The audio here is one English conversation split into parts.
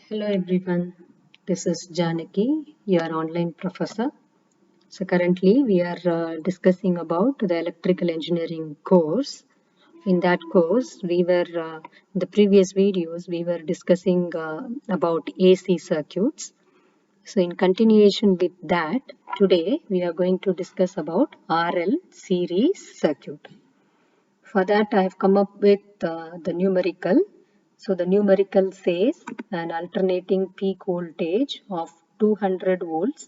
Hello everyone, this is Janaki, your online professor. So currently we are discussing about the electrical engineering course. In that course, in the previous videos, we were discussing about AC circuits. So in continuation with that, today we are going to discuss about RL series circuit. For that, I have come up with the numerical. So the numerical says an alternating peak voltage of 200 volts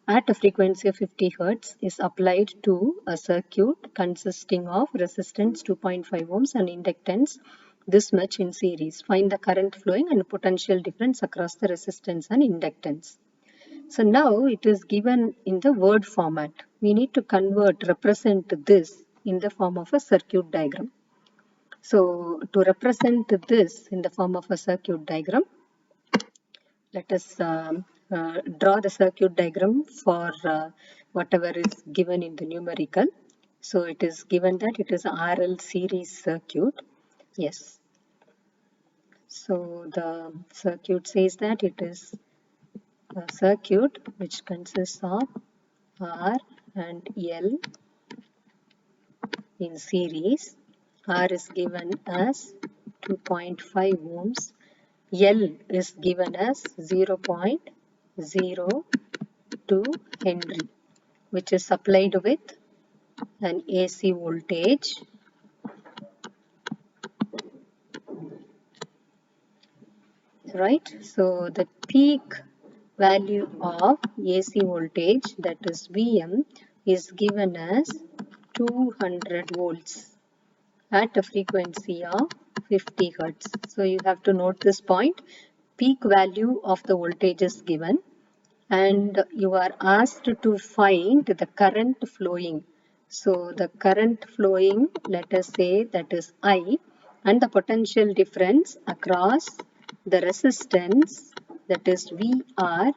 at a frequency of 50 Hz is applied to a circuit consisting of resistance 2.5 ohms and inductance this much in series. Find the current flowing and potential difference across the resistance and inductance. So now it is given in the word format. We need to represent this in the form of a circuit diagram. So to represent this in the form of a circuit diagram, let us draw the circuit diagram for whatever is given in the numerical. So it is given that it is a RL series circuit. Yes. So the circuit says that it is a circuit which consists of R and L in series. R is given as 2.5 ohms. L is given as 0.02 Henry, which is supplied with an AC voltage right. So the peak value of AC voltage, that is Vm, is given as 200 volts at a frequency of 50 Hertz. So you have to note this point. Peak value of the voltage is given and you are asked to find the current flowing. So the current flowing, let us say that is I, and the potential difference across the resistance, that is VR,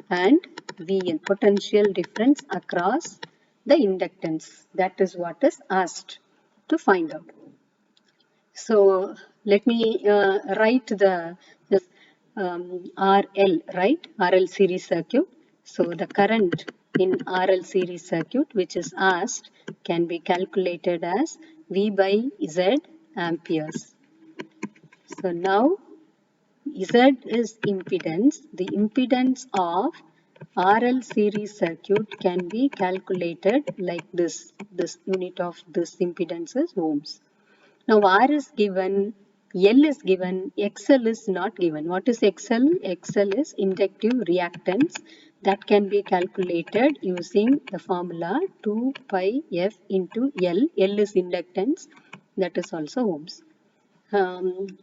and VN, potential difference across the inductance. That is what is asked to find out. So let me write this RL, right? RL series circuit. So the current in RL series circuit which is asked can be calculated as V by Z amperes. So now Z is impedance. The impedance of RL series circuit can be calculated like this. This unit of this impedance is ohms. Now R is given, L is given, XL is not given. What is XL? XL is inductive reactance that can be calculated using the formula 2 pi F into L. L is inductance, that is also ohms.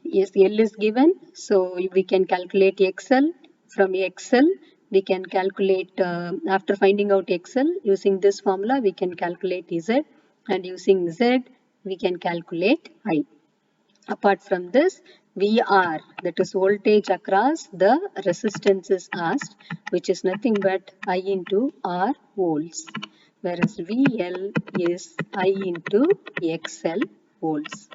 Yes, L is given, so we can calculate XL. From XL, we can calculate, after finding out XL, using this formula, we can calculate Z, and using Z, we can calculate I. Apart from this, VR, that is voltage across the resistance is asked, which is nothing but I into R volts, whereas VL is I into XL volts.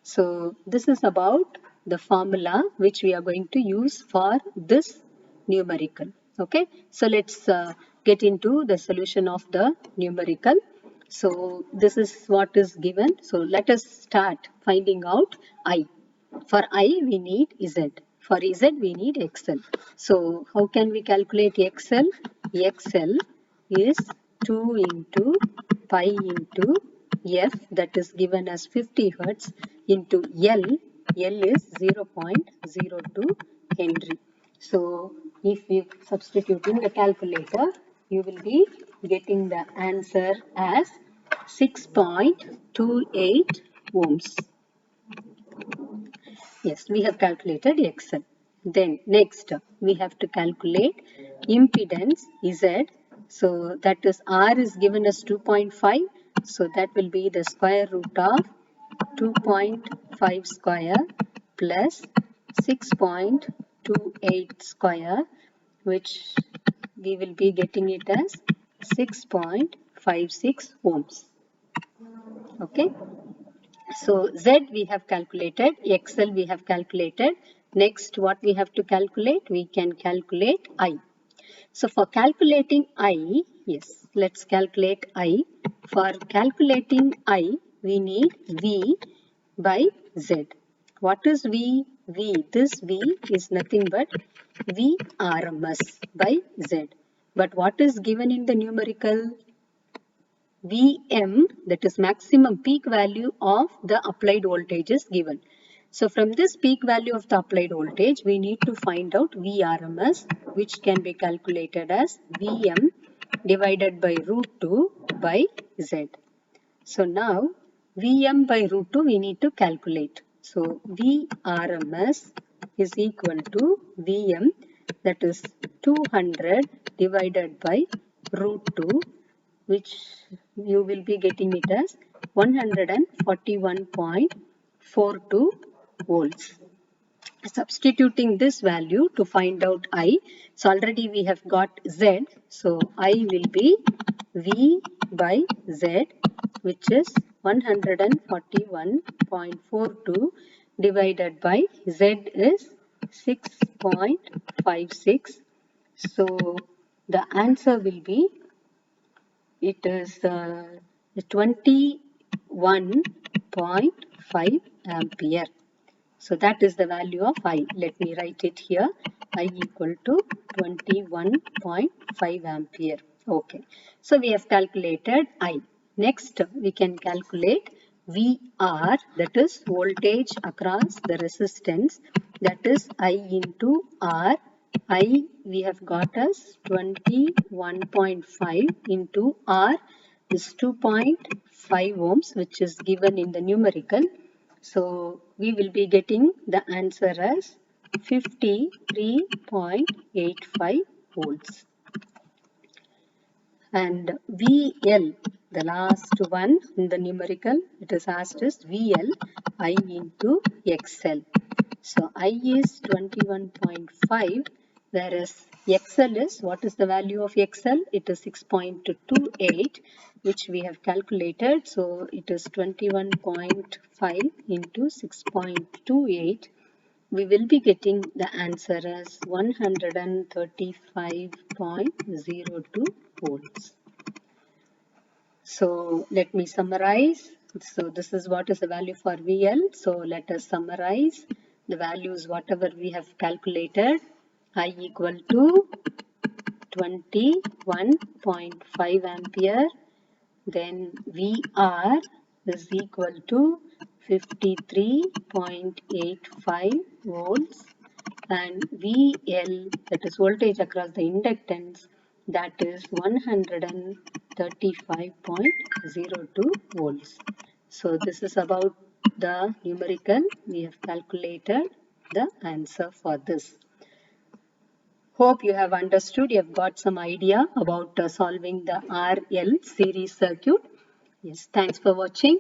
So this is about the formula which we are going to use for this numerical. Okay, so let's get into the solution of the numerical. So this is what is given. So let us start finding out I. For I we need Z. For Z we need XL. So how can we calculate XL? XL is 2 into pi into F, that is given as 50 Hertz, into L. L is 0.02 Henry. So if you substitute in the calculator, you will be getting the answer as 6.28 ohms. Yes, we have calculated XL. Then next we have to calculate impedance Z. So that is R is given as 2.5. So that will be the square root of 2.5 square plus 6.28 square, which we will be getting it as 6.56 ohms. Okay. So Z we have calculated, XL we have calculated. Next, what we have to calculate? We can calculate I. So for calculating I, yes, let's calculate I. For calculating I, we need V by Z. What is V? V. This V is nothing but V RMS by Z. But what is given in the numerical? Vm, that is maximum peak value of the applied voltage is given. So from this peak value of the applied voltage, we need to find out Vrms, which can be calculated as Vm divided by root 2 by Z. So now Vm by root 2 we need to calculate. So Vrms is equal to Vm, that is 200 divided by root 2, which you will be getting it as 141.42 volts. Substituting this value to find out I, so already we have got Z, so I will be V by Z, which is 141.42 divided by Z is 6.56. So the answer will be, it is 21.5 ampere. So that is the value of I. Let me write it here. I equal to 21.5 ampere. Okay. So we have calculated I. Next, we can calculate VR, that is voltage across the resistance, that is I into R. I we have got as 21.5 into R is 2.5 ohms, which is given in the numerical. So we will be getting the answer as 53.85 volts. And VL, the last one in the numerical, it is asked as VL I into XL. So I is 21.5, whereas XL is, what is the value of XL? It is 6.28, which we have calculated. So it is 21.5 into 6.28. We will be getting the answer as 135.02 volts. So let me summarize. So this is what is the value for VL. So let us summarize the values whatever we have calculated. I equal to 21.5 ampere. Then VR is equal to 53.85 volts, and VL, that is voltage across the inductance, that is 135.02 volts. So this is about the numerical. We have calculated the answer for this. Hope you have understood, you have got some idea about solving the RL series circuit. Yes, thanks for watching.